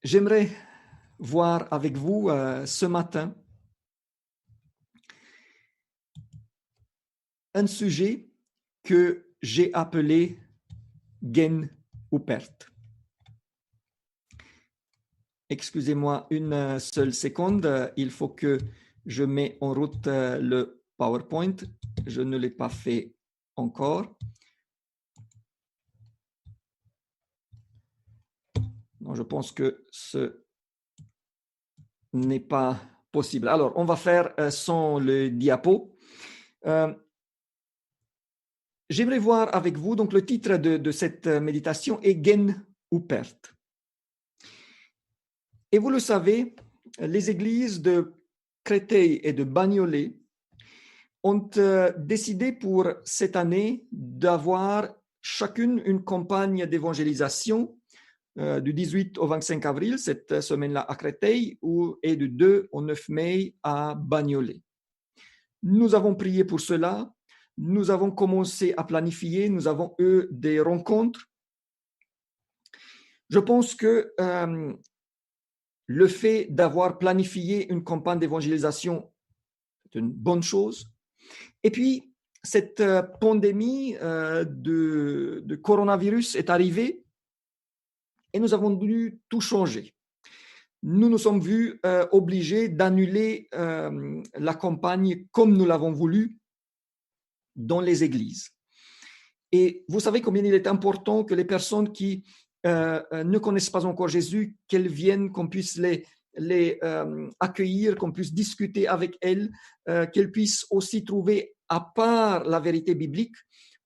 J'aimerais voir avec vous ce matin un sujet que j'ai appelé gain ou perte. Excusez-moi une seule seconde, il faut que je mette en route le PowerPoint. Je ne l'ai pas fait encore. Non, je pense que ce n'est pas possible. Alors, on va faire sans le diapo. J'aimerais voir avec vous, donc le titre de cette méditation est gain ou perte. Et vous le savez, les églises de Créteil et de Bagnolet ont décidé pour cette année d'avoir chacune une campagne d'évangélisation du 18 au 25 avril, cette semaine-là à Créteil, et du 2 au 9 mai à Bagnolet. Nous avons prié pour cela, nous avons commencé à planifier, nous avons eu des rencontres. Je pense que le fait d'avoir planifié une campagne d'évangélisation est une bonne chose. Et puis, cette pandémie de coronavirus est arrivée et nous avons dû tout changer. Nous nous sommes vus obligés d'annuler la campagne comme nous l'avons voulu dans les églises. Et vous savez combien il est important que les personnes qui ne connaissent pas encore Jésus, qu'elles viennent, qu'on puisse les accueillir, qu'on puisse discuter avec elles, qu'elles puissent aussi trouver, à part la vérité biblique,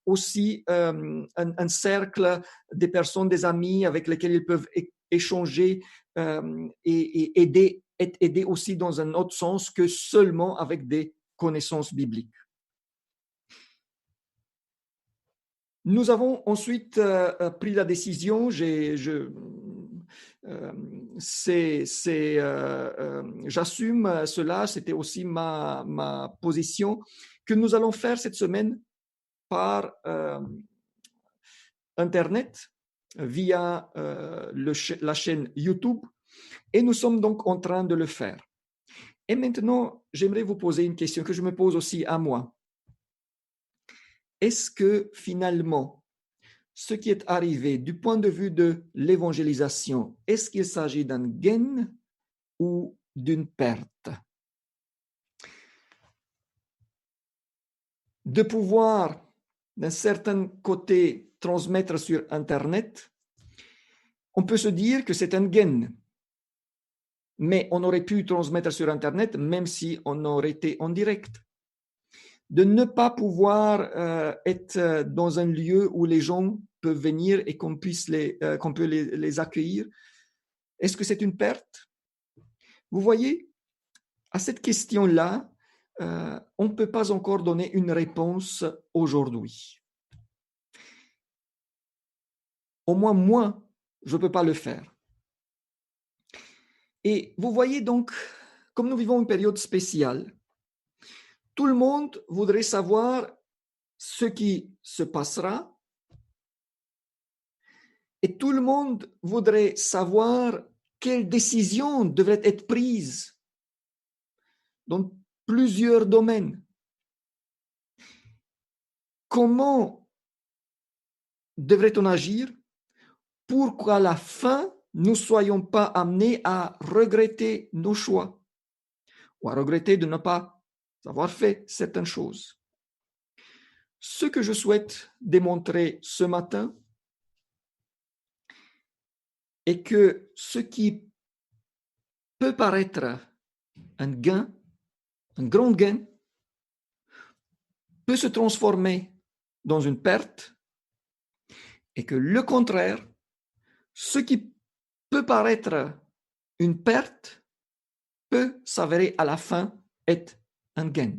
aussi un cercle des personnes, des amis avec lesquels ils peuvent échanger et être aidés aussi dans un autre sens que seulement avec des connaissances bibliques. Nous avons ensuite pris la décision, j'assume cela, c'était aussi ma position, que nous allons faire cette semaine par Internet, via la chaîne YouTube, et nous sommes donc en train de le faire. Et maintenant, j'aimerais vous poser une question que je me pose aussi à moi. Est-ce que finalement, ce qui est arrivé du point de vue de l'évangélisation, est-ce qu'il s'agit d'un gain ou d'une perte? De pouvoir, d'un certain côté, transmettre sur Internet, on peut se dire que c'est un gain. Mais on aurait pu transmettre sur Internet même si on aurait été en direct. De ne pas pouvoir être dans un lieu où les gens peuvent venir et qu'on peut les accueillir, est-ce que c'est une perte? Vous voyez, à cette question-là, on ne peut pas encore donner une réponse aujourd'hui. Au moins, moi, je ne peux pas le faire. Et vous voyez donc, comme nous vivons une période spéciale, tout le monde voudrait savoir ce qui se passera et tout le monde voudrait savoir quelles décisions devraient être prises dans plusieurs domaines. Comment devrait-on agir pour qu'à la fin, nous ne soyons pas amenés à regretter nos choix ou à regretter de ne pas avoir fait certaines choses. Ce que je souhaite démontrer ce matin est que ce qui peut paraître un gain, un grand gain, peut se transformer dans une perte et que le contraire, ce qui peut paraître une perte peut s'avérer à la fin être un gain.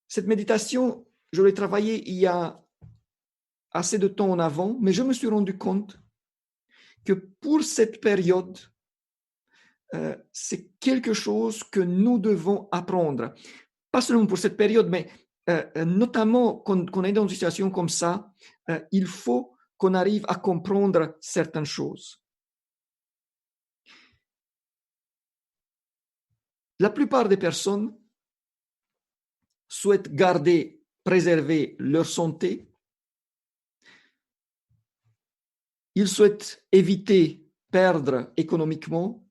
Cette méditation, je l'ai travaillée il y a assez de temps en avant, mais je me suis rendu compte que pour cette période, c'est quelque chose que nous devons apprendre. Pas seulement pour cette période, mais notamment quand on est dans une situation comme ça, il faut qu'on arrive à comprendre certaines choses. La plupart des personnes souhaitent garder, préserver leur santé. Ils souhaitent éviter perdre économiquement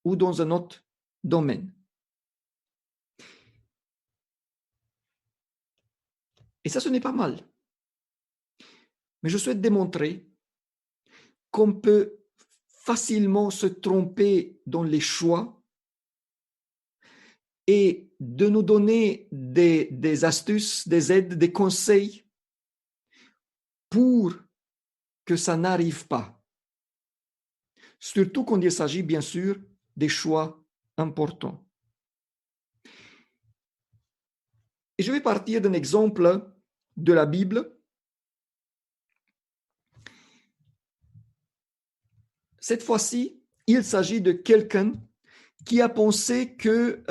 ou dans un autre domaine. Et ça, ce n'est pas mal. Mais je souhaite démontrer qu'on peut facilement se tromper dans les choix et de nous donner des astuces, des aides, des conseils pour que ça n'arrive pas. Surtout quand il s'agit, bien sûr, des choix importants. Et je vais partir d'un exemple de la Bible. Cette fois-ci, il s'agit de quelqu'un qui a pensé que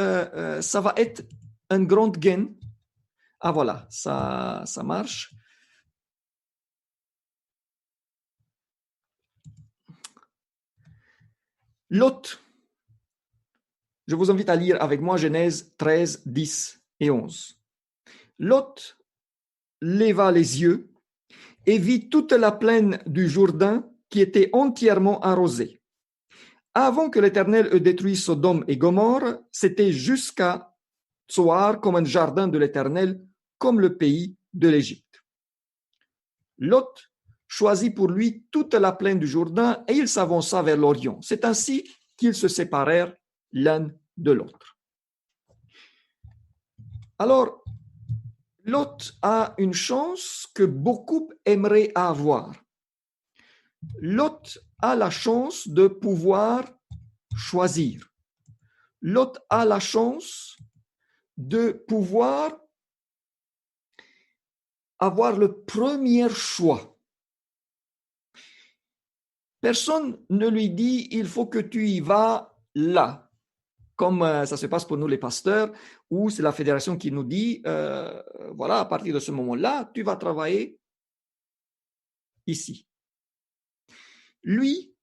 ça va être un grand gain. Ah voilà, ça marche. Lot, je vous invite à lire avec moi Genèse 13, 10 et 11. Lot leva les yeux et vit toute la plaine du Jourdain qui était entièrement arrosée. Avant que l'Éternel ait détruit Sodome et Gomorrhe, c'était jusqu'à Tsoar comme un jardin de l'Éternel, comme le pays de l'Égypte. Lot choisit pour lui toute la plaine du Jourdain et il s'avança vers l'Orient. C'est ainsi qu'ils se séparèrent l'un de l'autre. Alors, Lot a une chance que beaucoup aimeraient avoir. Lot a la chance de pouvoir choisir. Lot a la chance de pouvoir avoir le premier choix. Personne ne lui dit il faut que tu y vas là, comme ça se passe pour nous les pasteurs, où c'est la fédération qui nous dit voilà, à partir de ce moment-là, tu vas travailler ici. Lui,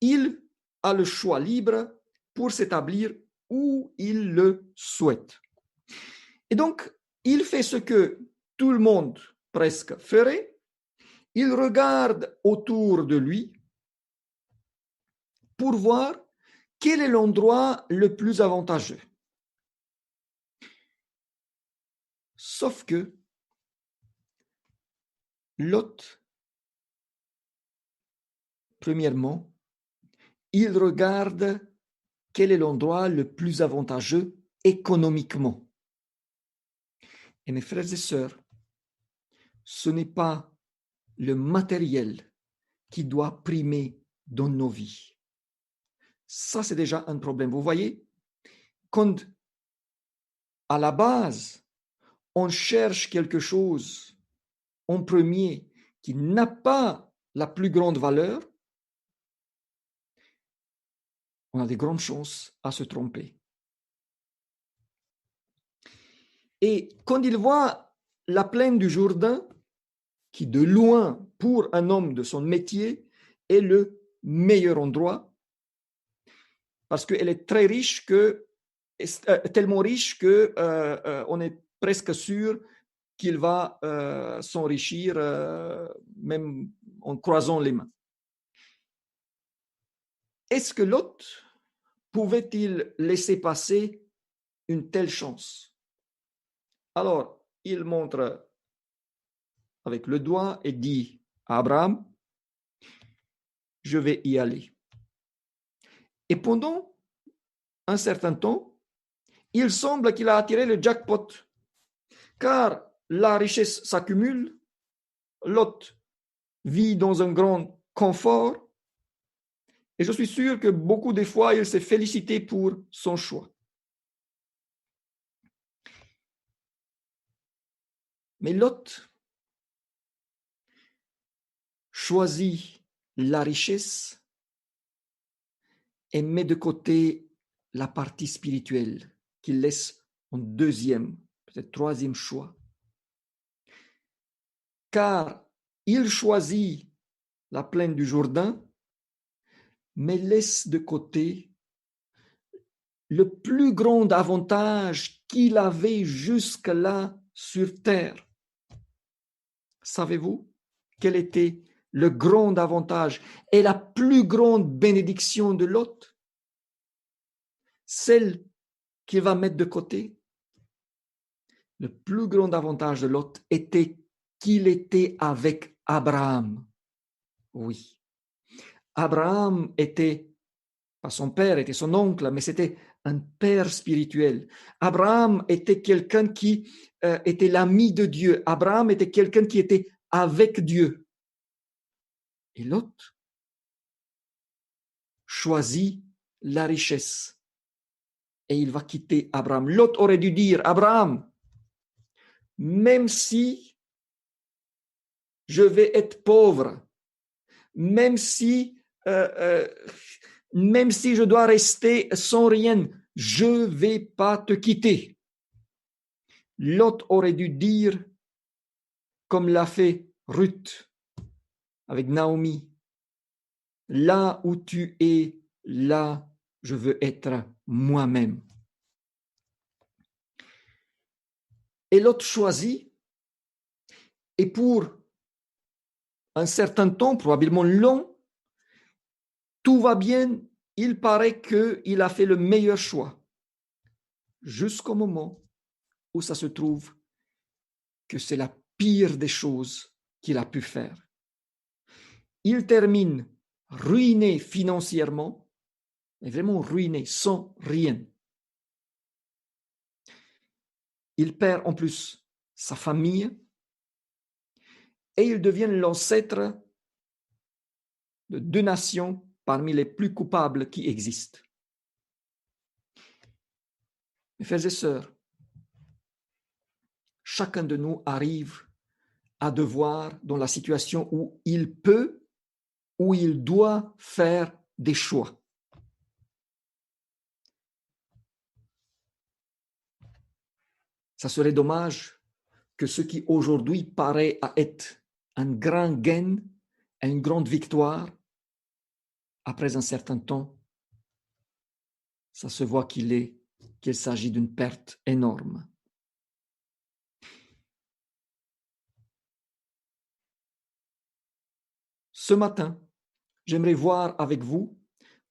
il a le choix libre pour s'établir où il le souhaite. Et donc, il fait ce que tout le monde presque ferait. Il regarde autour de lui pour voir quel est l'endroit le plus avantageux. Sauf que Lot, premièrement, il regarde quel est l'endroit le plus avantageux économiquement. Et mes frères et sœurs, ce n'est pas le matériel qui doit primer dans nos vies. Ça, c'est déjà un problème. Vous voyez, quand à la base, on cherche quelque chose en premier qui n'a pas la plus grande valeur, on a des grandes chances à se tromper. Et quand il voit la plaine du Jourdain, qui de loin, pour un homme de son métier, est le meilleur endroit, parce qu'elle est très riche, tellement riche que on est presque sûr qu'il va s'enrichir même en croisant les mains. Est-ce que Lot pouvait-il laisser passer une telle chance? Alors, il montre avec le doigt et dit à Abraham, je vais y aller. Et pendant un certain temps, il semble qu'il a attiré le jackpot, car la richesse s'accumule, Lot vit dans un grand confort, et je suis sûr que beaucoup de fois, il s'est félicité pour son choix. Mais Lot choisit la richesse et met de côté la partie spirituelle qu'il laisse en deuxième, peut-être troisième choix. Car il choisit la plaine du Jourdain, mais laisse de côté le plus grand avantage qu'il avait jusque-là sur terre. Savez-vous quel était le grand avantage et la plus grande bénédiction de Lot? Celle qu'il va mettre de côté. Le plus grand avantage de Lot était qu'il était avec Abraham. Oui. Abraham était, pas son père, était son oncle, mais c'était un père spirituel. Abraham était quelqu'un qui était l'ami de Dieu. Abraham était quelqu'un qui était avec Dieu. Et Lot choisit la richesse. Et il va quitter Abraham. Lot aurait dû dire, Abraham, même si je vais être pauvre, même si je dois rester sans rien, je ne vais pas te quitter. Lot aurait dû dire, comme l'a fait Ruth avec Naomi, là où tu es, là je veux être moi-même. Et Lot choisit, et pour un certain temps, probablement long, tout va bien, il paraît qu'il a fait le meilleur choix, jusqu'au moment où ça se trouve que c'est la pire des choses qu'il a pu faire. Il termine ruiné financièrement, mais vraiment ruiné, sans rien. Il perd en plus sa famille et il devient l'ancêtre de 2 nations parmi les plus coupables qui existent. Mes frères et sœurs, chacun de nous arrive à devoir dans la situation où il peut, où il doit faire des choix. Ça serait dommage que ce qui aujourd'hui paraît à être un grand gain, une grande victoire, après un certain temps, ça se voit qu'il s'agit d'une perte énorme. Ce matin, j'aimerais voir avec vous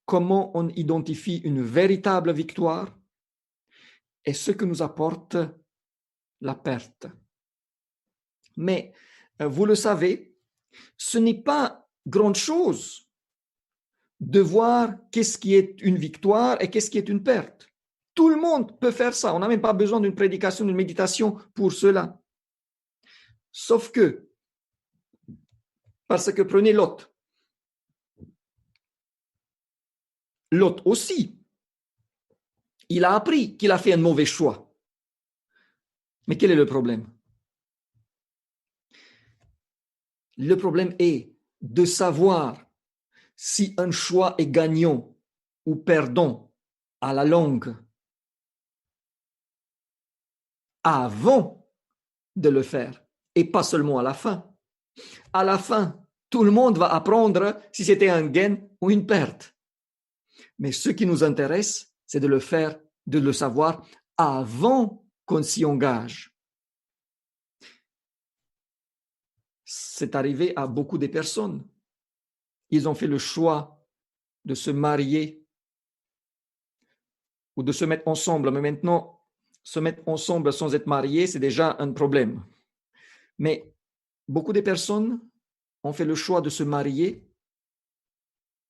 comment on identifie une véritable victoire et ce que nous apporte la perte. Mais vous le savez, ce n'est pas grande chose de voir qu'est-ce qui est une victoire et qu'est-ce qui est une perte. Tout le monde peut faire ça. On n'a même pas besoin d'une prédication, d'une méditation pour cela. Sauf que, parce que prenez Lot. Lot aussi, il a appris qu'il a fait un mauvais choix. Mais quel est le problème? Le problème est de savoir si un choix est gagnant ou perdant à la longue avant de le faire et pas seulement à la fin. À la fin, tout le monde va apprendre si c'était un gain ou une perte. Mais ce qui nous intéresse, c'est de le faire, de le savoir avant qu'on s'y engage. C'est arrivé à beaucoup de personnes. Ils ont fait le choix de se marier ou de se mettre ensemble. Mais maintenant, se mettre ensemble sans être mariés, c'est déjà un problème. Mais beaucoup de personnes ont fait le choix de se marier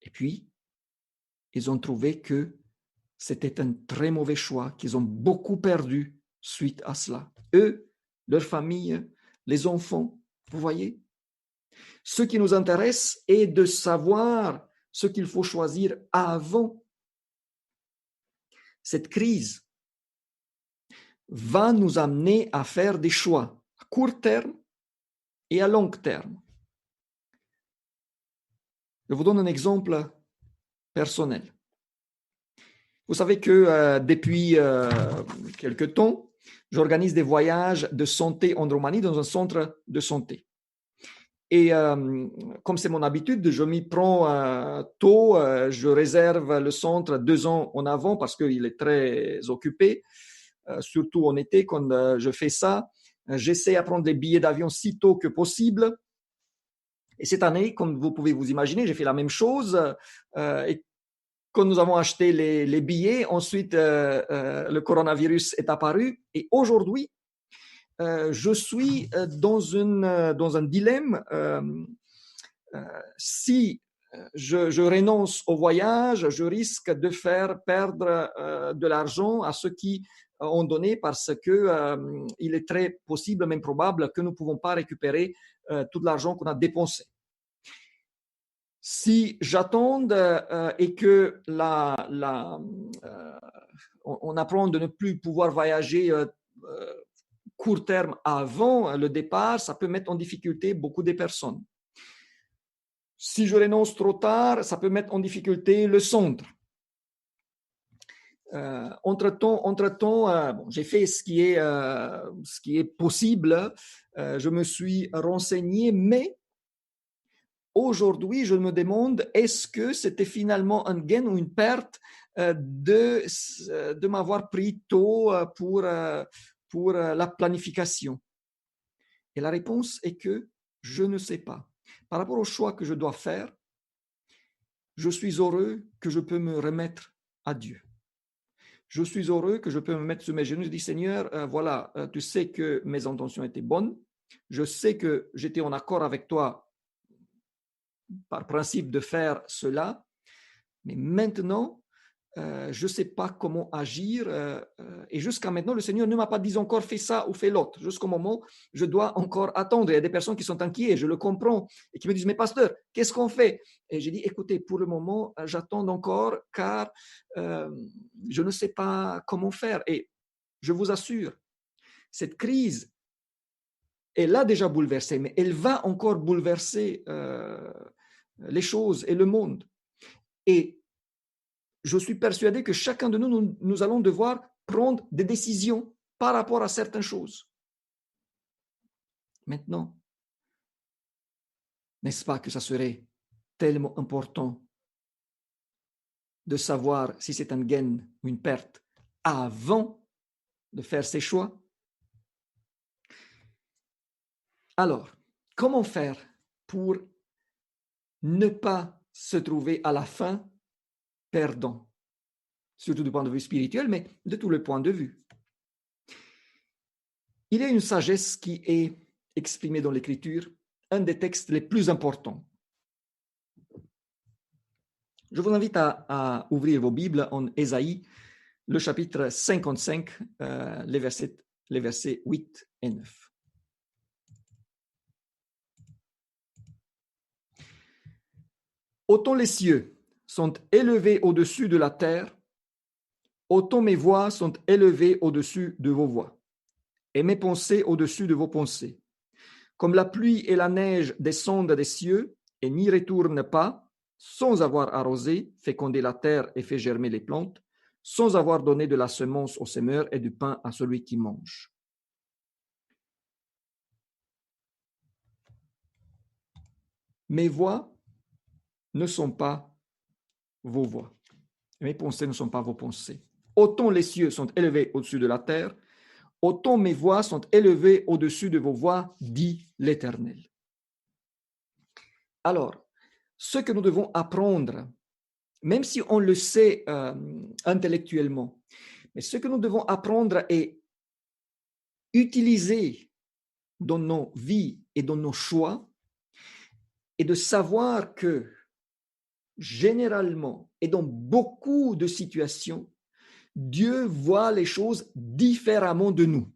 et puis ils ont trouvé que c'était un très mauvais choix, qu'ils ont beaucoup perdu suite à cela. Eux, leur famille, les enfants, vous voyez? Ce qui nous intéresse est de savoir ce qu'il faut choisir avant. Cette crise va nous amener à faire des choix à court terme et à long terme. Je vous donne un exemple personnel. Vous savez que depuis quelque temps, j'organise des voyages de santé en Roumanie dans un centre de santé. Et comme c'est mon habitude, je m'y prends tôt. Je réserve le centre 2 ans en avant parce qu'il est très occupé, surtout en été quand je fais ça. J'essaie de prendre des billets d'avion si tôt que possible. Et cette année, comme vous pouvez vous imaginer, j'ai fait la même chose. Et quand nous avons acheté les billets, ensuite le coronavirus est apparu. Et aujourd'hui, je suis dans un dilemme. Si je renonce au voyage, je risque de faire perdre de l'argent à ceux qui ont donné parce que il est très possible, même probable, que nous ne pouvons pas récupérer tout l'argent qu'on a dépensé. Si j'attends et que on apprend de ne plus pouvoir voyager court terme avant le départ, ça peut mettre en difficulté beaucoup de personnes. Si je renonce trop tard, ça peut mettre en difficulté le centre. Entre-temps, j'ai fait ce qui est possible. Je me suis renseigné, mais aujourd'hui, je me demande, est-ce que c'était finalement un gain ou une perte de m'avoir pris tôt pour la planification? Et la réponse est que je ne sais pas. Par rapport au choix que je dois faire, je suis heureux que je peux me remettre à Dieu. Je suis heureux que je peux me mettre sur mes genoux et dire, Seigneur, voilà, tu sais que mes intentions étaient bonnes. Je sais que j'étais en accord avec toi par principe de faire cela. Mais maintenant, je ne sais pas comment agir. Et jusqu'à maintenant, le Seigneur ne m'a pas dit encore fais ça ou fais l'autre. Jusqu'au moment, je dois encore attendre. Il y a des personnes qui sont inquiètes, je le comprends, et qui me disent mais pasteur, qu'est-ce qu'on fait? Et j'ai dit écoutez, pour le moment, j'attends encore car je ne sais pas comment faire. Et je vous assure, cette crise, elle a déjà bouleversé, mais elle va encore bouleverser les choses et le monde. Et je suis persuadé que chacun de nous allons devoir prendre des décisions par rapport à certaines choses. Maintenant, n'est-ce pas que ça serait tellement important de savoir si c'est un gain ou une perte avant de faire ses choix? Alors, comment faire pour ne pas se trouver à la fin perdant, surtout du point de vue spirituel, mais de tous les points de vue? Il y a une sagesse qui est exprimée dans l'Écriture, un des textes les plus importants. Je vous invite à ouvrir vos Bibles en Ésaïe, le chapitre 55, les versets 8 et 9. Autant les cieux sont élevés au-dessus de la terre, autant mes voix sont élevées au-dessus de vos voix, et mes pensées au-dessus de vos pensées. Comme la pluie et la neige descendent des cieux et n'y retournent pas, sans avoir arrosé, fécondé la terre et fait germer les plantes, sans avoir donné de la semence au semeur et du pain à celui qui mange. Mes voix ne sont pas vos voix. Mes pensées ne sont pas vos pensées. Autant les cieux sont élevés au-dessus de la terre, autant mes voix sont élevées au-dessus de vos voix, dit l'Éternel. Alors, ce que nous devons apprendre, même si on le sait intellectuellement, mais ce que nous devons apprendre et utiliser dans nos vies et dans nos choix, est de savoir que généralement et dans beaucoup de situations, Dieu voit les choses différemment de nous.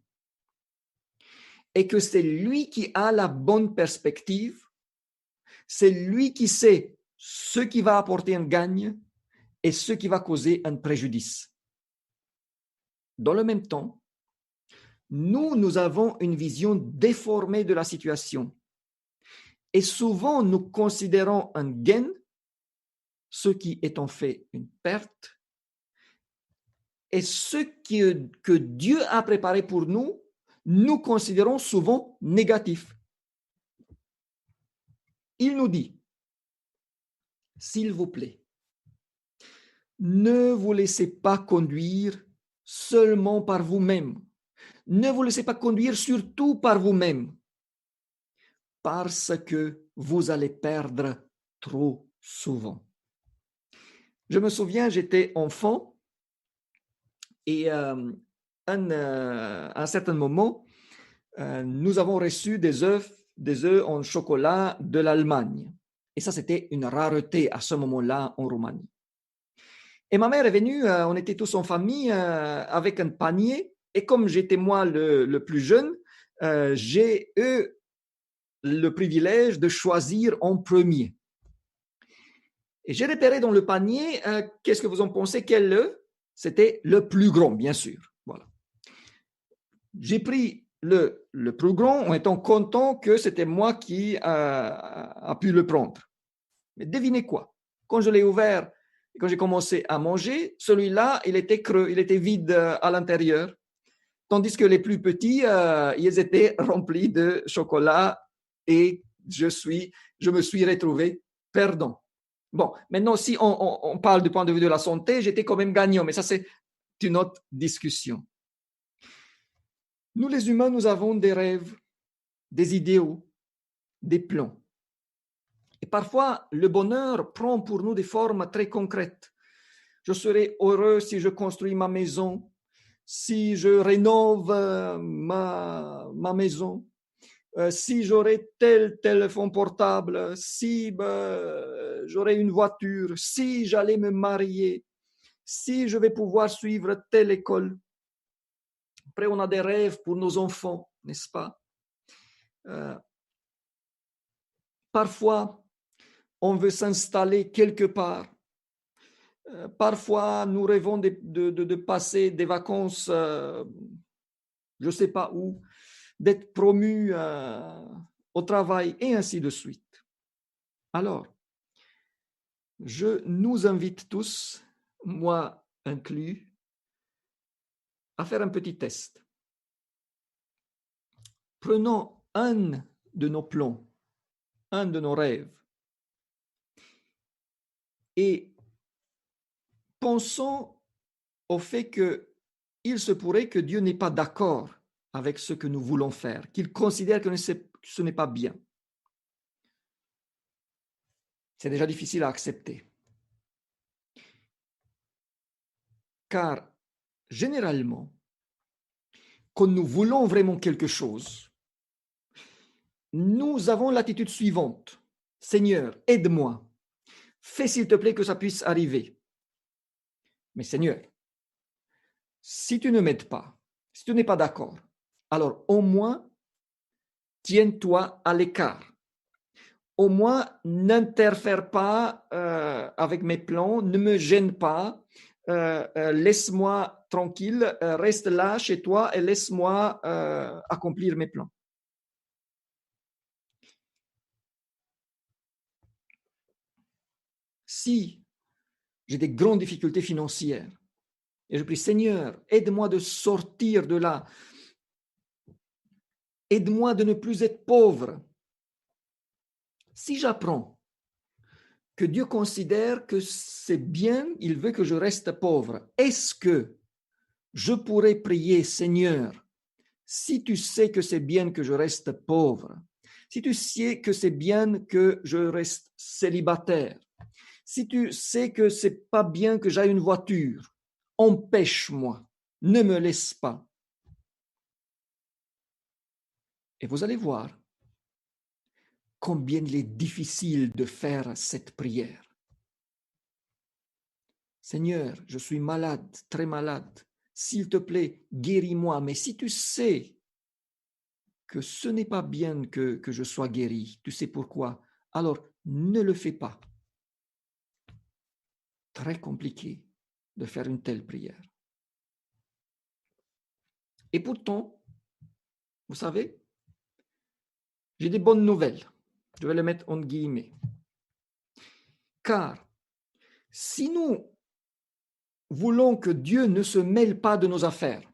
Et que c'est lui qui a la bonne perspective, c'est lui qui sait ce qui va apporter un gagne et ce qui va causer un préjudice. Dans le même temps, nous avons une vision déformée de la situation. Et souvent, nous considérons un gain, ce qui est en fait une perte, et ce que Dieu a préparé pour nous, nous considérons souvent négatif. Il nous dit, s'il vous plaît, ne vous laissez pas conduire seulement par vous-même. Ne vous laissez pas conduire surtout par vous-même, parce que vous allez perdre trop souvent. Je me souviens, j'étais enfant et à un certain moment, nous avons reçu des œufs en chocolat de l'Allemagne. Et ça, c'était une rareté à ce moment-là en Roumanie. Et ma mère est venue, on était tous en famille avec un panier. Et comme j'étais moi le plus jeune, j'ai eu le privilège de choisir en premier. Et j'ai repéré dans le panier, qu'est-ce que vous en pensez, quel œuf? C'était le plus grand, bien sûr. Voilà. J'ai pris le plus grand en étant content que c'était moi qui a pu le prendre. Mais devinez quoi? Quand je l'ai ouvert, quand j'ai commencé à manger, celui-là, il était creux, il était vide à l'intérieur. Tandis que les plus petits, ils étaient remplis de chocolat et je me suis retrouvé perdant. Bon, maintenant, si on parle du point de vue de la santé, j'étais quand même gagnant, mais ça, c'est une autre discussion. Nous, les humains, nous avons des rêves, des idéaux, des plans. Et parfois, le bonheur prend pour nous des formes très concrètes. Je serai heureux si je construis ma maison, si je rénove ma maison, si j'aurai tel téléphone portable, si j'aurai une voiture, si j'allais me marier, si je vais pouvoir suivre telle école. Après, on a des rêves pour nos enfants, n'est-ce pas? Parfois, on veut s'installer quelque part. Parfois, nous rêvons de passer des vacances, je ne sais pas où, d'être promu au travail, et ainsi de suite. Alors, je nous invite tous, moi inclus, à faire un petit test. Prenons un de nos plans, un de nos rêves, et pensons au fait qu'il se pourrait que Dieu n'est pas d'accord avec ce que nous voulons faire, qu'il considère que ce n'est pas bien. C'est déjà difficile à accepter. Car généralement, quand nous voulons vraiment quelque chose, nous avons l'attitude suivante. Seigneur, aide-moi. Fais s'il te plaît que ça puisse arriver. Mais Seigneur, si tu ne m'aides pas, si tu n'es pas d'accord, alors au moins, tiens-toi à l'écart. Au moins, n'interfère pas avec mes plans, ne me gêne pas, laisse-moi tranquille, reste là chez toi et laisse-moi accomplir mes plans. Si j'ai des grandes difficultés financières et je prie Seigneur, aide-moi de sortir de là, aide-moi de ne plus être pauvre. Si j'apprends que Dieu considère que c'est bien, il veut que je reste pauvre, est-ce que je pourrais prier Seigneur, si tu sais que c'est bien que je reste pauvre, si tu sais que c'est bien que je reste célibataire, si tu sais que c'est pas bien que j'aie une voiture, empêche-moi, ne me laisse pas. Et vous allez voir combien il est difficile de faire cette prière. Seigneur, je suis malade, très malade. S'il te plaît, guéris-moi. Mais si tu sais que ce n'est pas bien que je sois guéri, tu sais pourquoi, alors ne le fais pas. Très compliqué de faire une telle prière. Et pourtant, vous savez, j'ai des bonnes nouvelles. Je vais les mettre en guillemets. Car si nous voulons que Dieu ne se mêle pas de nos affaires,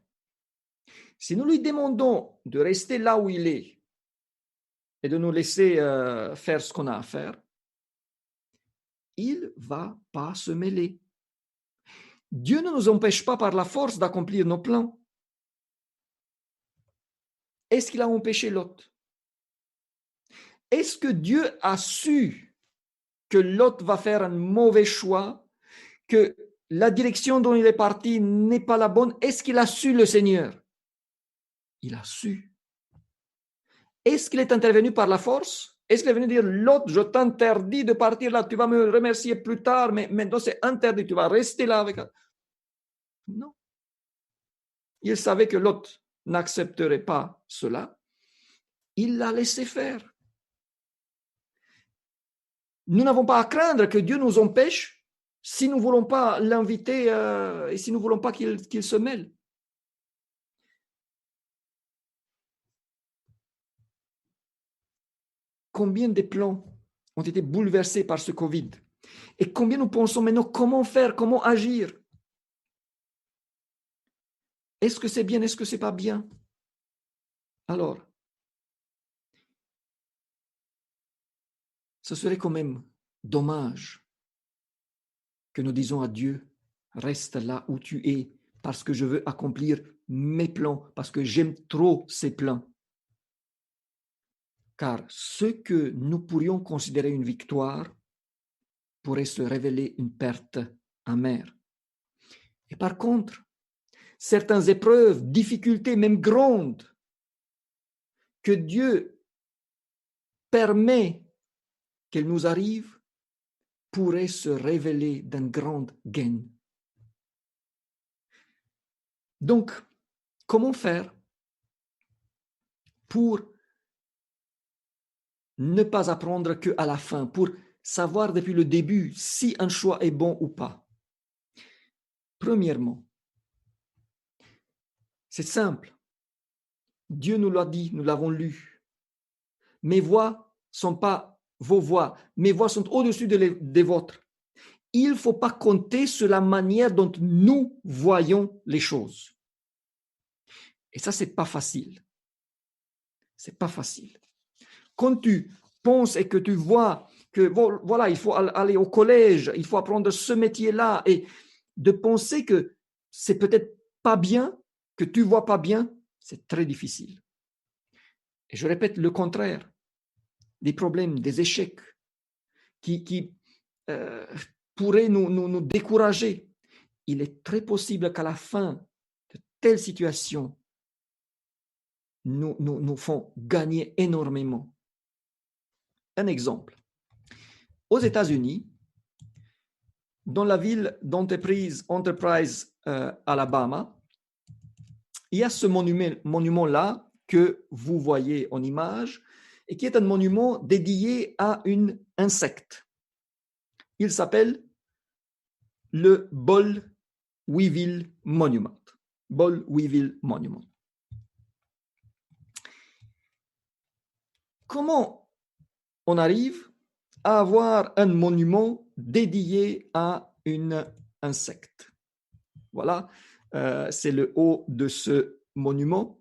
si nous lui demandons de rester là où il est, et de nous laisser faire ce qu'on a à faire, il ne va pas se mêler. Dieu ne nous empêche pas par la force d'accomplir nos plans. Est-ce qu'il a empêché Lot? Est-ce que Dieu a su que Lot va faire un mauvais choix, que la direction dont il est parti n'est pas la bonne? Est-ce qu'il a su, le Seigneur? Il a su. Est-ce qu'il est intervenu par la force? Est-ce qu'il est venu dire, Lot, je t'interdis de partir là, tu vas me remercier plus tard, mais maintenant c'est interdit, tu vas rester là avec... Non. Il savait que Lot n'accepterait pas cela. Il l'a laissé faire. Nous n'avons pas à craindre que Dieu nous empêche si nous ne voulons pas l'inviter et si nous ne voulons pas qu'il se mêle. Combien de plans ont été bouleversés par ce Covid? Et combien nous pensons maintenant comment faire, comment agir? Est-ce que c'est bien, est-ce que c'est pas bien? Alors, ce serait quand même dommage que nous disons à Dieu, reste là où tu es, parce que je veux accomplir mes plans, parce que j'aime trop ces plans. Car ce que nous pourrions considérer une victoire pourrait se révéler une perte amère. Et par contre, certaines épreuves, difficultés, même grandes, que Dieu permet qu'elles nous arrivent, pourraient se révéler d'un grand gain. Donc, comment faire pour ne pas apprendre qu'à la fin, pour savoir depuis le début si un choix est bon ou pas? Premièrement, c'est simple. Dieu nous l'a dit, nous l'avons lu. Mes voix sont pas vos voix, mes voix sont au-dessus des vôtres. Il ne faut pas compter sur la manière dont nous voyons les choses. Et ça, c'est pas facile. C'est pas facile. Quand tu penses et que tu vois que voilà, il faut aller au collège, il faut apprendre ce métier-là, et de penser que c'est peut-être pas bien, que tu vois pas bien, c'est très difficile. Et je répète le contraire, des problèmes, des échecs qui pourraient nous décourager. Il est très possible qu'à la fin de telles situations, nous font gagner énormément. Un exemple. Aux États-Unis, dans la ville d'Enterprise, Alabama, il y a ce monument-là que vous voyez en image et qui est un monument dédié à un insecte. Il s'appelle le Boll Weevil Monument. Boll Weevil Monument. Comment on arrive à avoir un monument dédié à un insecte? Voilà, c'est le haut de ce monument.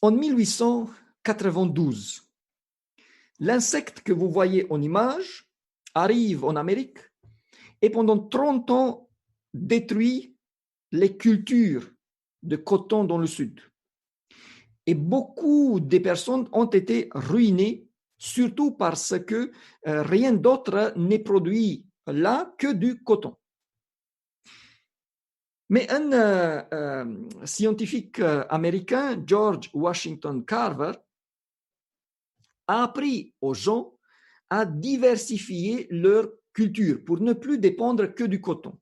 En 1892, l'insecte que vous voyez en image arrive en Amérique et pendant 30 ans détruit les cultures de coton dans le sud. Et beaucoup de personnes ont été ruinées, surtout parce que rien d'autre n'est produit là que du coton. Mais un scientifique américain, George Washington Carver, a appris aux gens à diversifier leur culture pour ne plus dépendre que du coton.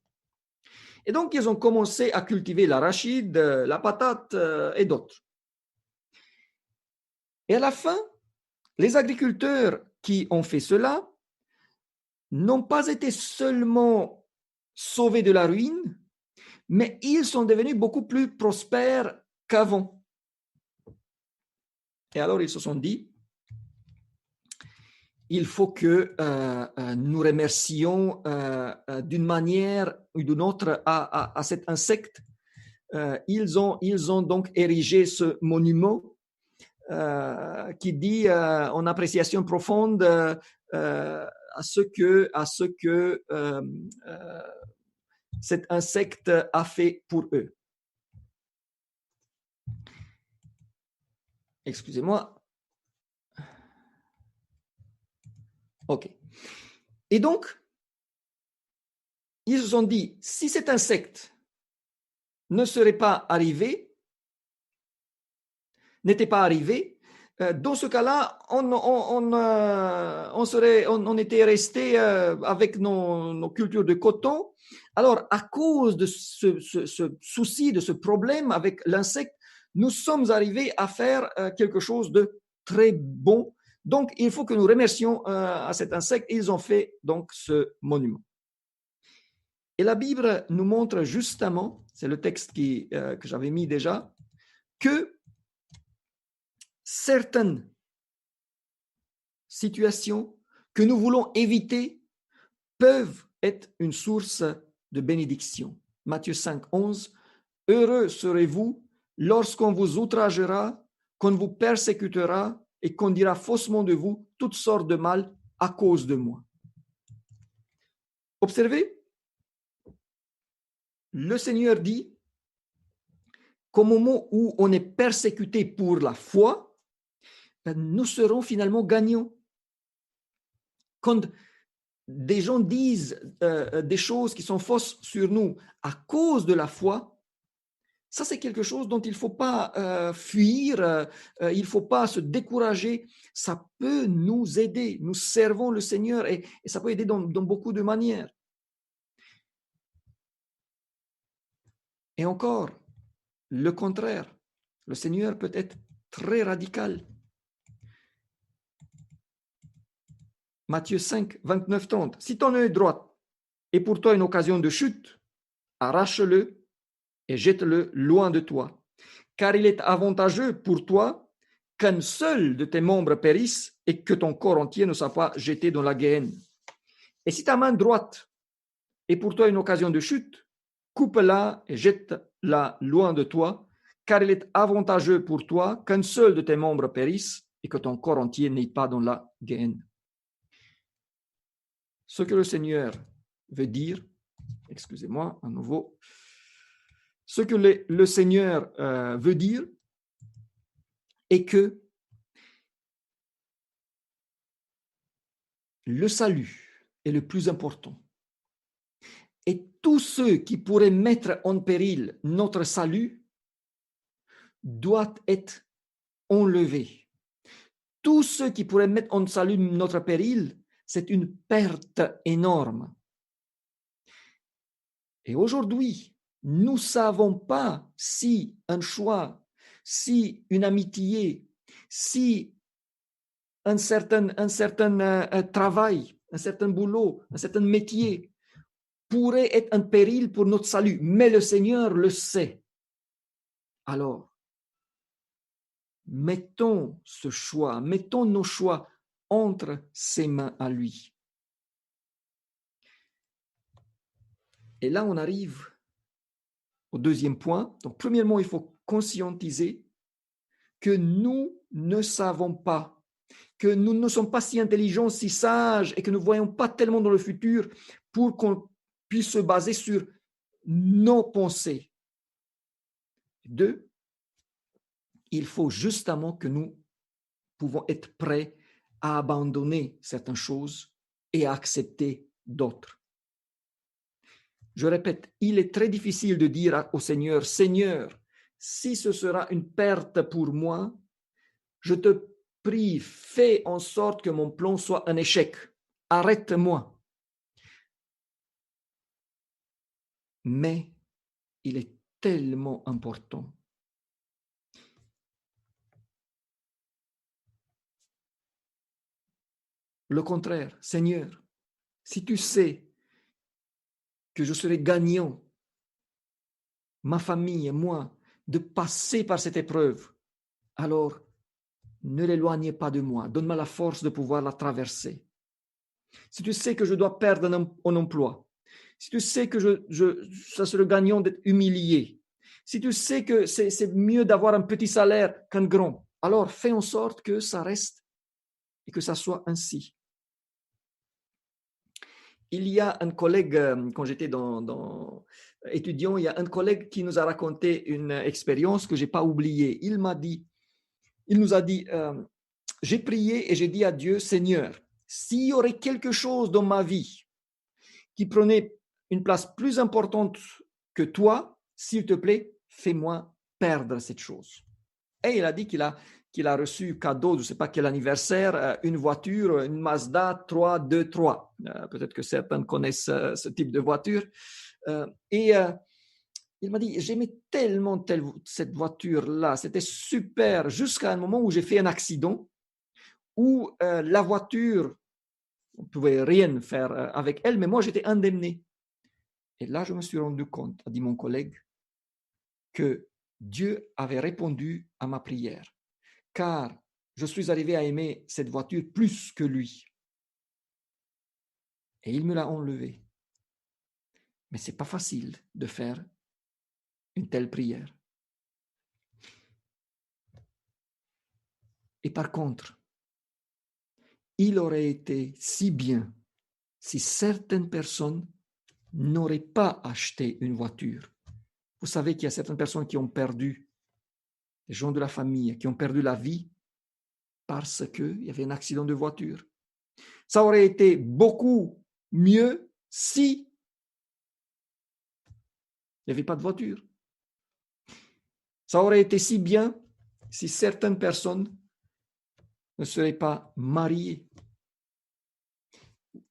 Et donc, ils ont commencé à cultiver l'arachide, la patate et d'autres. Et à la fin, les agriculteurs qui ont fait cela n'ont pas été seulement sauvés de la ruine, mais ils sont devenus beaucoup plus prospères qu'avant. Et alors, ils se sont dit, il faut que nous remercions d'une manière ou d'une autre à cet insecte ils ont donc érigé ce monument qui dit en appréciation profonde à ce que cet insecte a fait pour eux. Excusez-moi. OK. Et donc, ils se sont dit, si cet insecte n'était pas arrivé, dans ce cas-là, on était resté avec nos cultures de coton. Alors, à cause de ce souci, de ce problème avec l'insecte, nous sommes arrivés à faire quelque chose de très bon. Donc, il faut que nous remercions à cet insecte. Ils ont fait donc ce monument. Et la Bible nous montre justement, c'est le texte que j'avais mis déjà, que certaines situations que nous voulons éviter peuvent être une source de bénédiction. Matthieu 5, 11. Heureux serez-vous lorsqu'on vous outragera, qu'on vous persécutera et qu'on dira faussement de vous toutes sortes de mal à cause de moi. Observez, le Seigneur dit qu'au moment où on est persécuté pour la foi, nous serons finalement gagnants. Quand des gens disent des choses qui sont fausses sur nous à cause de la foi, ça c'est quelque chose dont il ne faut pas fuir, il ne faut pas se décourager. Ça peut nous aider. Nous servons le Seigneur et ça peut aider dans beaucoup de manières. Et encore, le contraire, le Seigneur peut être très radical. Matthieu 5, 29, 30. Si ton œil droit est pour toi une occasion de chute, arrache-le et jette-le loin de toi. Car il est avantageux pour toi qu'un seul de tes membres périsse et que ton corps entier ne soit pas jeté dans la guéhenne. Et si ta main droite est pour toi une occasion de chute, coupe-la et jette-la loin de toi, car il est avantageux pour toi qu'un seul de tes membres périsse et que ton corps entier n'aille pas dans la guéhenne. Ce que le Seigneur veut dire, excusez-moi à nouveau, ce que le Seigneur veut dire est que le salut est le plus important. Et tous ceux qui pourraient mettre en péril notre salut doivent être enlevés. Tous ceux qui pourraient mettre en salut notre péril, c'est une perte énorme. Et aujourd'hui, nous ne savons pas si un choix, si une amitié, si un certain travail, un certain boulot, un certain métier pourrait être un péril pour notre salut, mais le Seigneur le sait. Alors, mettons ce choix, mettons nos choix entre ses mains à lui. Et là, on arrive au deuxième point. Donc, premièrement, il faut conscientiser que nous ne savons pas, que nous ne sommes pas si intelligents, si sages et que nous ne voyons pas tellement dans le futur pour qu'on puisse se baser sur nos pensées. Deux, il faut justement que nous pouvons être prêts à abandonner certaines choses et à accepter d'autres. Je répète, il est très difficile de dire au Seigneur, Seigneur, si ce sera une perte pour moi, je te prie, fais en sorte que mon plan soit un échec. Arrête-moi. Mais il est tellement important. Le contraire, Seigneur, si tu sais que je serai gagnant, ma famille et moi, de passer par cette épreuve, alors ne l'éloignez pas de moi. Donne-moi la force de pouvoir la traverser. Si tu sais que je dois perdre un emploi, si tu sais que ça serait gagnant d'être humilié, si tu sais que c'est mieux d'avoir un petit salaire qu'un grand, alors fais en sorte que ça reste et que ça soit ainsi. Il y a un collègue, quand j'étais étudiant, il y a un collègue qui nous a raconté une expérience que je n'ai pas oubliée. Il nous a dit, j'ai prié et j'ai dit à Dieu, Seigneur, s'il y aurait quelque chose dans ma vie qui prenait une place plus importante que toi, s'il te plaît, fais-moi perdre cette chose. Et il a dit qu'il a reçu cadeau, je ne sais pas quel anniversaire, une voiture, une Mazda 323. Peut-être que certains connaissent ce type de voiture. Il m'a dit, j'aimais tellement cette voiture-là, c'était super, jusqu'à un moment où j'ai fait un accident, où la voiture, on ne pouvait rien faire avec elle, mais moi j'étais indemné. Et là, je me suis rendu compte, a dit mon collègue, que Dieu avait répondu à ma prière, car je suis arrivé à aimer cette voiture plus que lui. Et il me l'a enlevée. Mais ce n'est pas facile de faire une telle prière. Et par contre, il aurait été si bien si certaines personnes n'auraient pas acheté une voiture. Vous savez qu'il y a certaines personnes qui ont perdu, les gens de la famille, qui ont perdu la vie parce qu'il y avait un accident de voiture. Ça aurait été beaucoup mieux si il n'y avait pas de voiture. Ça aurait été si bien si certaines personnes ne seraient pas mariées,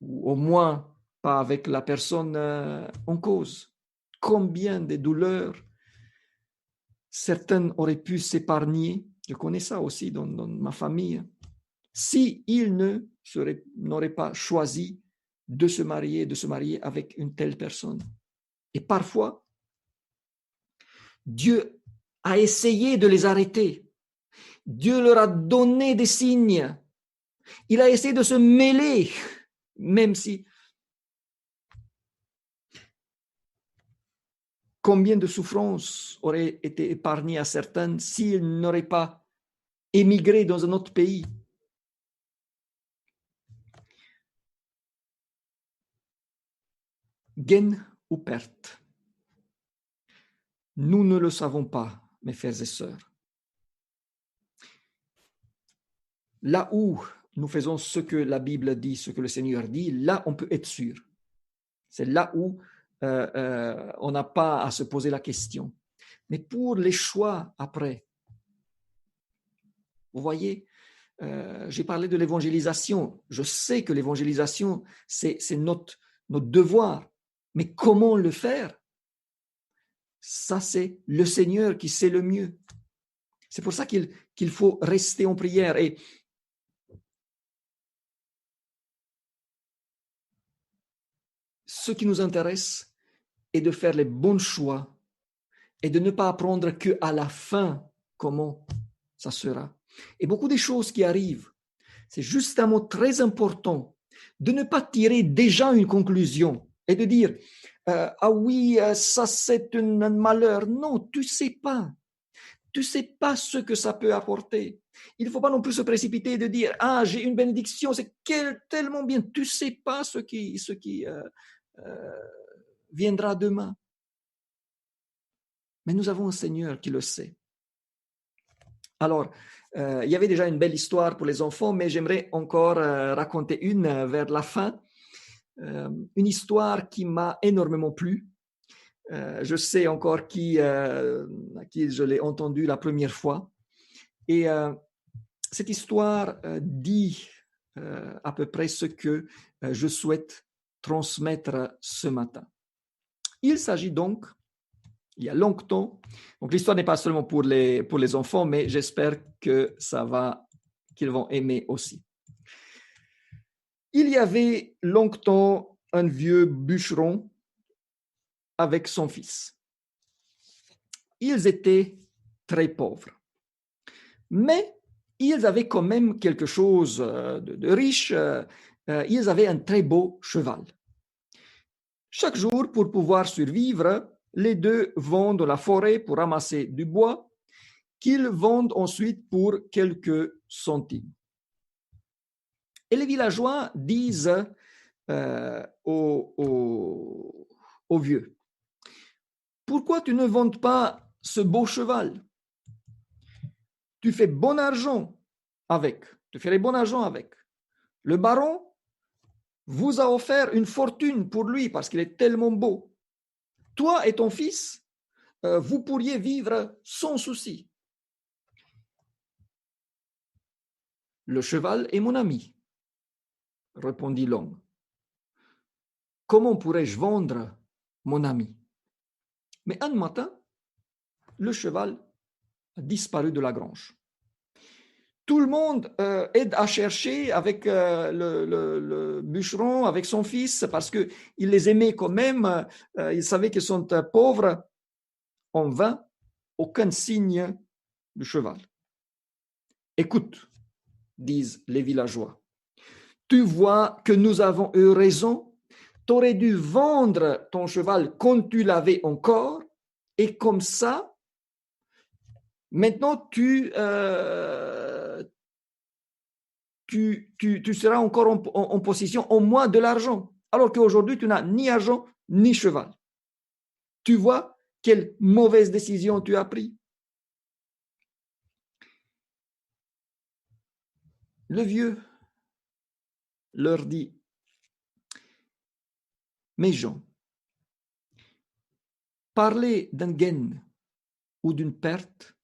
ou au moins pas avec la personne en cause. Combien de douleurs certaines auraient pu s'épargner. Je connais ça aussi dans ma famille. Si ils n'auraient pas choisi de se marier avec une telle personne. Et parfois, Dieu a essayé de les arrêter. Dieu leur a donné des signes. Il a essayé de se mêler, même si... Combien de souffrances auraient été épargnées à certains s'ils n'auraient pas émigré dans un autre pays. Gain ou perte? Nous ne le savons pas, mes frères et sœurs. Là où nous faisons ce que la Bible dit, ce que le Seigneur dit, là on peut être sûr. C'est là où on n'a pas à se poser la question. Mais pour les choix après, vous voyez, j'ai parlé de l'évangélisation. Je sais que l'évangélisation, c'est notre devoir. Mais comment le faire? Ça, c'est le Seigneur qui sait le mieux. C'est pour ça qu'il faut rester en prière. Et ce qui nous intéresse est de faire les bons choix et de ne pas apprendre qu'à la fin comment ça sera. Et beaucoup de choses qui arrivent, c'est justement très important de ne pas tirer déjà une conclusion et de dire ah oui, ça c'est un malheur. Non, tu ne sais pas. Tu ne sais pas ce que ça peut apporter. Il ne faut pas non plus se précipiter et de dire ah, j'ai une bénédiction, c'est tellement bien. Tu ne sais pas ce qui viendra demain. Mais nous avons un Seigneur qui le sait. Alors, il y avait déjà une belle histoire pour les enfants, mais j'aimerais encore raconter une vers la fin. Une histoire qui m'a énormément plu. Je sais encore à qui je l'ai entendu la première fois. Et cette histoire dit à peu près ce que je souhaite transmettre ce matin. Il s'agit donc, il y a longtemps, donc l'histoire n'est pas seulement pour les enfants, mais j'espère que qu'ils vont aimer aussi. Il y avait longtemps un vieux bûcheron avec son fils. Ils étaient très pauvres, mais ils avaient quand même quelque chose de riche. Ils avaient un très beau cheval. Chaque jour, pour pouvoir survivre, les deux vont dans la forêt pour ramasser du bois qu'ils vendent ensuite pour quelques centimes. Et les villageois disent au vieux, pourquoi tu ne vends pas ce beau cheval? Tu fais bon argent avec. Tu ferais bon argent avec. Le baron vous a offert une fortune pour lui parce qu'il est tellement beau. Toi et ton fils, vous pourriez vivre sans souci. Le cheval est mon ami, répondit l'homme. Comment pourrais-je vendre mon ami? Mais un matin, le cheval a disparu de la grange. Tout le monde aide à chercher avec le bûcheron, avec son fils, parce qu'il les aimait quand même, il savait qu'ils sont pauvres. En vain, aucun signe du cheval. Écoute, disent les villageois, tu vois que nous avons eu raison, tu aurais dû vendre ton cheval quand tu l'avais encore, et comme ça, maintenant tu seras encore en possession au moins de l'argent, alors qu'aujourd'hui tu n'as ni argent ni cheval. Tu vois quelle mauvaise décision tu as prise. Le vieux leur dit, mes gens, parler d'un gain ou d'une perte,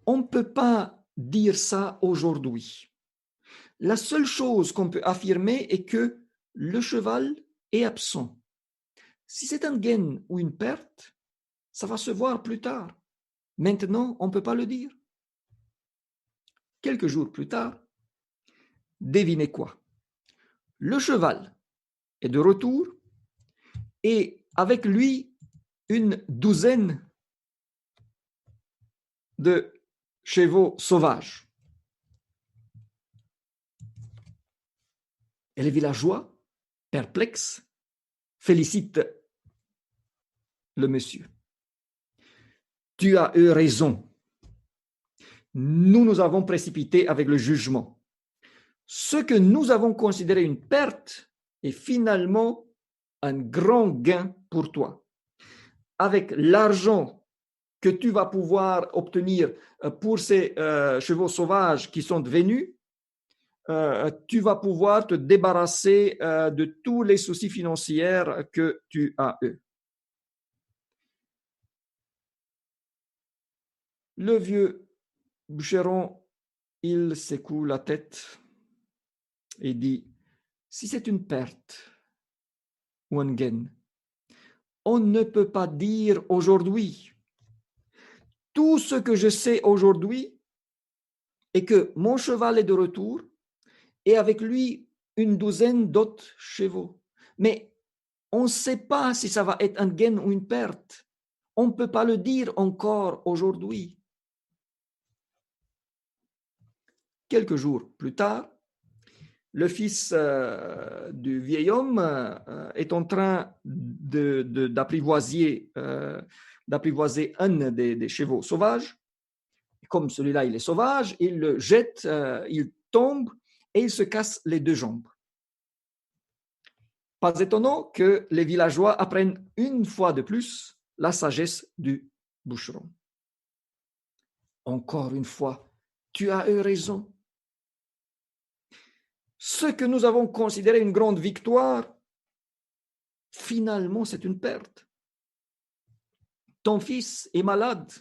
on ne peut pas dire ça aujourd'hui. La seule chose qu'on peut affirmer est que le cheval est absent. Si c'est un gain ou une perte, ça va se voir plus tard. Maintenant, on ne peut pas le dire. Quelques jours plus tard, devinez quoi? Le cheval est de retour et avec lui une douzaine de chevaux sauvages. Et les villageois, perplexes, félicitent le monsieur. Tu as eu raison. Nous avons précipité avec le jugement. Ce que nous avons considéré une perte est finalement un grand gain pour toi. Avec l'argent que tu vas pouvoir obtenir pour ces chevaux sauvages qui sont venus, tu vas pouvoir te débarrasser de tous les soucis financiers que tu as eus. Le vieux bûcheron, il secoue la tête et dit, si c'est une perte ou un gain, on ne peut pas dire aujourd'hui. Tout ce que je sais aujourd'hui est que mon cheval est de retour et avec lui une douzaine d'autres chevaux. Mais on ne sait pas si ça va être un gain ou une perte. On ne peut pas le dire encore aujourd'hui. Quelques jours plus tard, le fils du vieil homme est en train d'apprivoiser un des chevaux sauvages. Comme celui-là, il est sauvage, il le jette, il tombe et il se casse les deux jambes. Pas étonnant que les villageois apprennent une fois de plus la sagesse du bûcheron. Encore une fois, tu as eu raison. Ce que nous avons considéré une grande victoire, finalement, c'est une perte. Ton fils est malade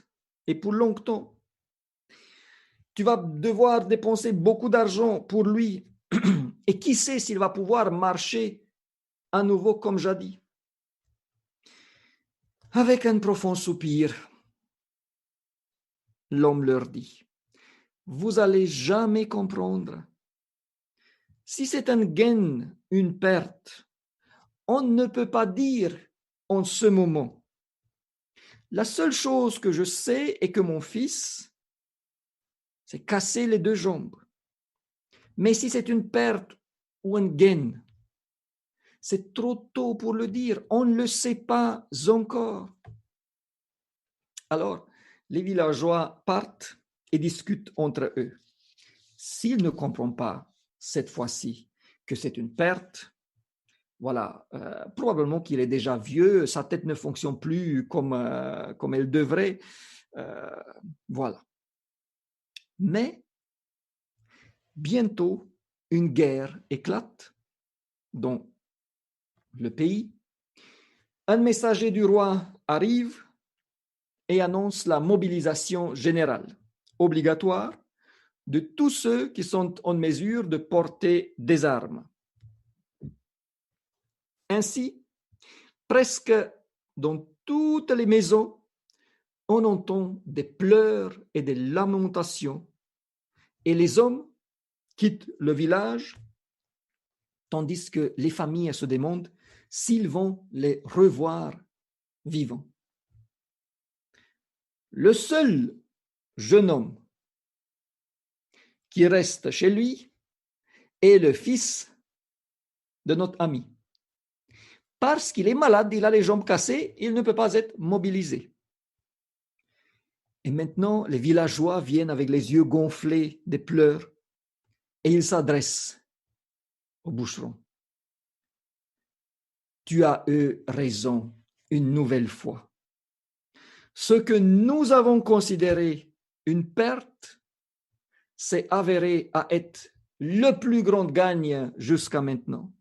et pour longtemps. Tu vas devoir dépenser beaucoup d'argent pour lui. Et qui sait s'il va pouvoir marcher à nouveau comme jadis. Avec un profond soupir, l'homme leur dit, vous allez jamais comprendre. Si c'est un gain, une perte, on ne peut pas dire en ce moment. La seule chose que je sais est que mon fils s'est cassé les deux jambes. Mais si c'est une perte ou un gain, C'est trop tôt pour le dire. On ne le sait pas encore. Alors, les villageois partent et discutent entre eux. S'ils ne comprennent pas cette fois-ci que c'est une perte, voilà, probablement qu'il est déjà vieux, sa tête ne fonctionne plus comme elle devrait. Voilà. Mais bientôt, une guerre éclate dans le pays. Un messager du roi arrive et annonce la mobilisation générale, obligatoire, de tous ceux qui sont en mesure de porter des armes. Ainsi, presque dans toutes les maisons, on entend des pleurs et des lamentations, et les hommes quittent le village, tandis que les familles se demandent s'ils vont les revoir vivants. Le seul jeune homme qui reste chez lui est le fils de notre ami. Parce qu'il est malade, il a les jambes cassées, il ne peut pas être mobilisé. Et maintenant, les villageois viennent avec les yeux gonflés des pleurs et ils s'adressent au bûcheron. Tu as eu raison une nouvelle fois. Ce que nous avons considéré une perte s'est avéré à être le plus grand gagne jusqu'à maintenant.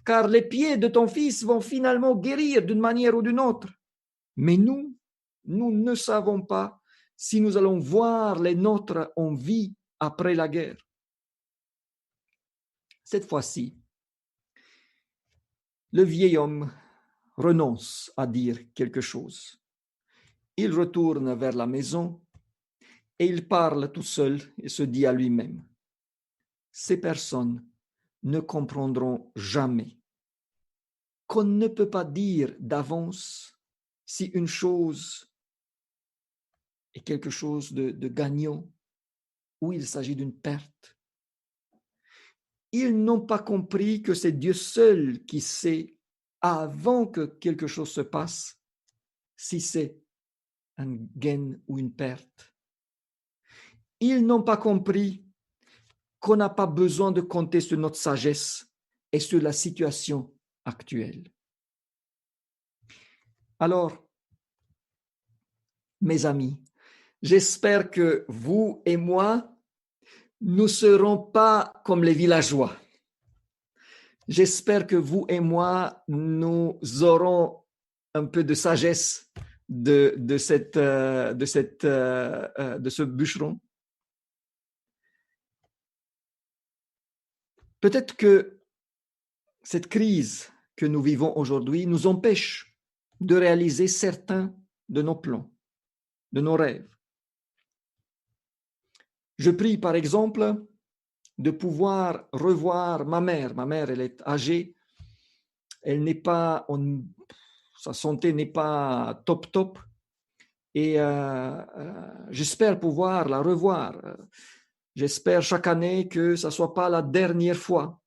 Car les pieds de ton fils vont finalement guérir d'une manière ou d'une autre. Mais nous ne savons pas si nous allons voir les nôtres en vie après la guerre. Cette fois-ci, le vieil homme renonce à dire quelque chose. Il retourne vers la maison et il parle tout seul et se dit à lui-même, ces personnes ne comprendront jamais qu'on ne peut pas dire d'avance si une chose est quelque chose de gagnant ou il s'agit d'une perte. Ils n'ont pas compris que c'est Dieu seul qui sait, avant que quelque chose se passe, si c'est un gain ou une perte. Ils n'ont pas compris qu'on n'a pas besoin de compter sur notre sagesse et sur la situation actuelle. Alors, mes amis, j'espère que vous et moi, nous ne serons pas comme les villageois. J'espère que vous et moi, nous aurons un peu de sagesse de ce bûcheron. Peut-être que cette crise que nous vivons aujourd'hui nous empêche de réaliser certains de nos plans, de nos rêves. Je prie, par exemple, de pouvoir revoir ma mère. Ma mère, elle est âgée. Elle n'est pas, sa santé n'est pas top. Et j'espère pouvoir la revoir. J'espère chaque année que ça ne soit pas la dernière fois.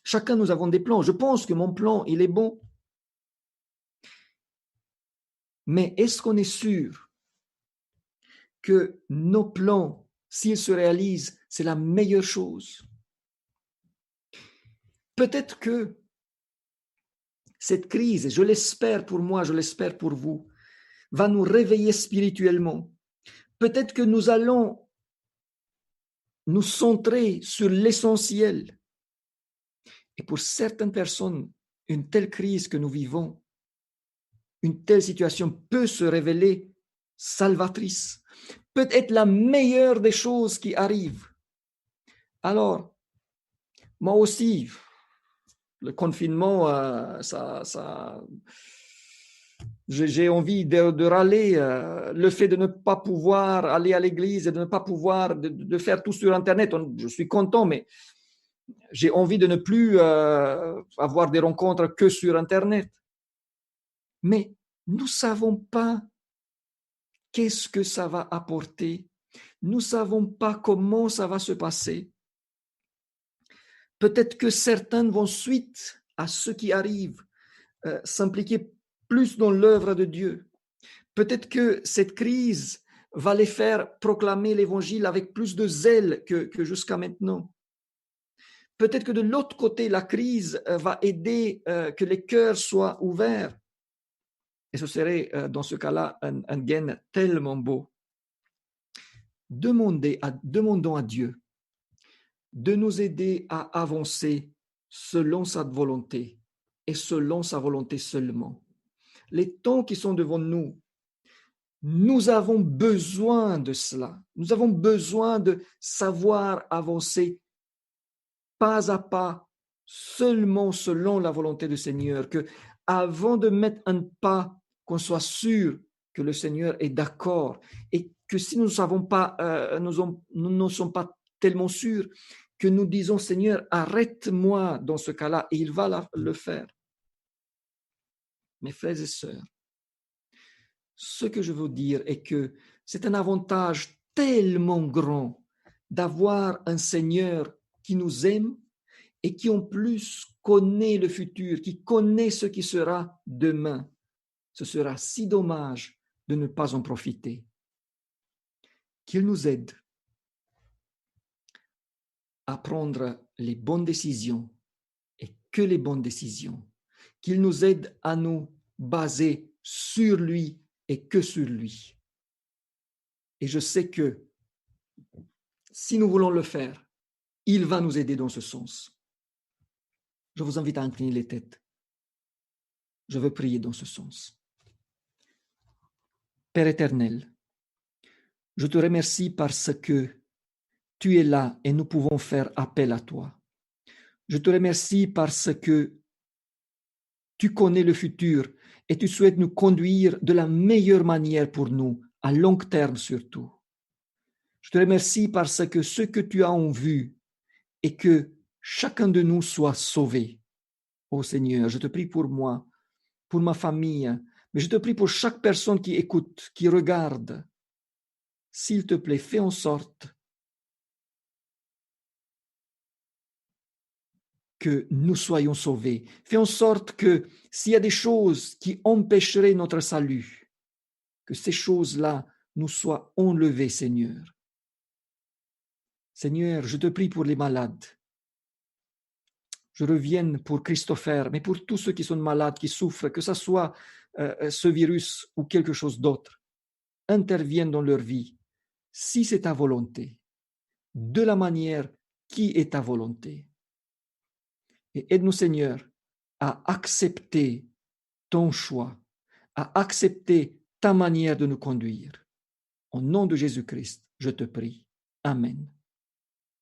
Chacun, nous avons des plans. Je pense que mon plan, il est bon. Mais est-ce qu'on est sûr que nos plans, s'ils se réalisent, c'est la meilleure chose? Peut-être que cette crise, je l'espère pour moi, je l'espère pour vous, va nous réveiller spirituellement. Peut-être que nous allons nous centrer sur l'essentiel. Et pour certaines personnes, une telle crise que nous vivons, une telle situation peut se révéler salvatrice, peut être la meilleure des choses qui arrivent. Alors, moi aussi, le confinement, j'ai envie de râler. Le fait de ne pas pouvoir aller à l'église et de ne pas pouvoir de faire tout sur Internet, je suis content, mais j'ai envie de ne plus avoir des rencontres que sur Internet. Mais nous ne savons pas qu'est-ce que ça va apporter. Nous ne savons pas comment ça va se passer. Peut-être que certains vont suite à ce qui arrive s'impliquer plus dans l'œuvre de Dieu. Peut-être que cette crise va les faire proclamer l'évangile avec plus de zèle que jusqu'à maintenant. Peut-être que de l'autre côté, la crise va aider que les cœurs soient ouverts. Et ce serait dans ce cas-là un gain tellement beau. Demandons à Dieu de nous aider à avancer selon sa volonté et selon sa volonté seulement. Les temps qui sont devant nous, nous avons besoin de cela. Nous avons besoin de savoir avancer pas à pas, seulement selon la volonté du Seigneur, que avant de mettre un pas, qu'on soit sûr que le Seigneur est d'accord, et que si nous ne sommes pas tellement sûrs, que nous disons, Seigneur, arrête-moi dans ce cas-là, et il va le faire. Mes frères et sœurs, ce que je veux dire est que c'est un avantage tellement grand d'avoir un Seigneur qui nous aime et qui en plus connaît le futur, qui connaît ce qui sera demain. Ce sera si dommage de ne pas en profiter. Qu'il nous aide à prendre les bonnes décisions et que les bonnes décisions. Qu'il nous aide à nous baser sur lui et que sur lui. Et je sais que si nous voulons le faire, il va nous aider dans ce sens. Je vous invite à incliner les têtes. Je veux prier dans ce sens. Père éternel, je te remercie parce que tu es là et nous pouvons faire appel à toi. Je te remercie parce que tu connais le futur et tu souhaites nous conduire de la meilleure manière pour nous, à long terme surtout. Je te remercie parce que ce que tu as en vue est que chacun de nous soit sauvé. Ô Seigneur, je te prie pour moi, pour ma famille, mais je te prie pour chaque personne qui écoute, qui regarde. S'il te plaît, fais en sorte que nous soyons sauvés. Fais en sorte que s'il y a des choses qui empêcheraient notre salut, que ces choses-là nous soient enlevées, Seigneur. Seigneur, je te prie pour les malades. Je reviens pour Christopher, mais pour tous ceux qui sont malades, qui souffrent, que ce soit ce virus ou quelque chose d'autre. Intervienne dans leur vie, si c'est ta volonté, de la manière qui est ta volonté. Et aide-nous, Seigneur, à accepter ton choix, à accepter ta manière de nous conduire. Au nom de Jésus-Christ, je te prie. Amen.